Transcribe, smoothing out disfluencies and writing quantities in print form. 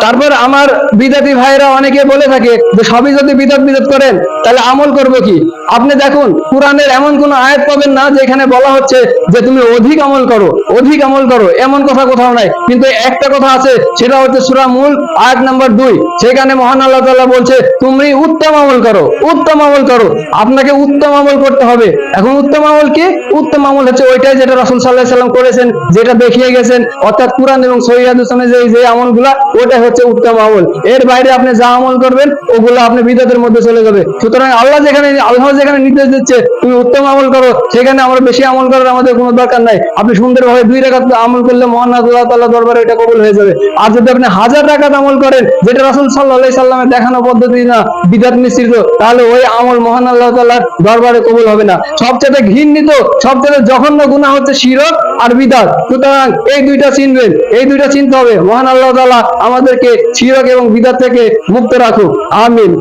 তারপর আমার বিদাতি ভাইরা অনেকে বলে থাকে যে সবই যদি বিদাত বিদাত করেন তাহলে আমল করব কি? আপনি দেখুন কোরআনের এমন কোন আয়াত পাবেন না যেখানে বলা হচ্ছে যে তুমি অধিক আমল করো, অধিক আমল করো, এমন কথা কোথাও নাই। কিন্তু একটা কথা আছে, সেটা হচ্ছে সূরা মূল আয়াত নাম্বার 2, সেখানে মহান আল্লাহ তাআলা বলছে তুমি উত্তম আমল করো, উত্তম আমল করো। আপনাকে উত্তম আমল করতে হবে। এখন উত্তম আমল কি? উত্তম আমল হচ্ছে ওইটাই যেটা রাসূল সাল্লাল্লাহু আলাইহি সাল্লাম করেছেন, যেটা দেখিয়ে গেছেন, অর্থাৎ কোরআন এবং সহিহ হাদিসে যে আমলগুলা, ওটা হচ্ছে উত্তম আমল। এর বাইরে আপনি যা আমল করবেন ওগুলো আপনি বিদআতের মধ্যে চলে যাবে। সুতরাং আল্লাহ যেখানে নির্দেশ দিচ্ছে তুমি উত্তম আমল করো, সেখানে আমরা বেশি আমল করার আমাদের কোনো দরকার নাই। আপনি সুন্দরভাবে 2 রাকাত আমল করলে মহান আল্লাহ তাআলার দরবারে এটা কবুল হয়ে যাবে। আর যদি আপনি 1000 রাকাত আমল করেন, যেটা রাসূল সাল্লাল্লাহু আলাইহি সাল্লামের দেখানো পদ্ধতি না, বিদআত মিশ্রিত, তাহলে ওই আমল মহান আল্লাহ তাআলার দরবারে কবুল হবে না। সবচেয়ে ঘৃণিত, সবচেয়ে জঘন্য গুনাহ হচ্ছে শিরক আর বিদআত। সুতরাং এই দুইটা চিনবেন, এই দুইটা চিনতে হবে। মহান আল্লাহ তাআলা আমাদেরকে শিরক এবং বিদআত থেকে মুক্ত রাখুক। আমিন।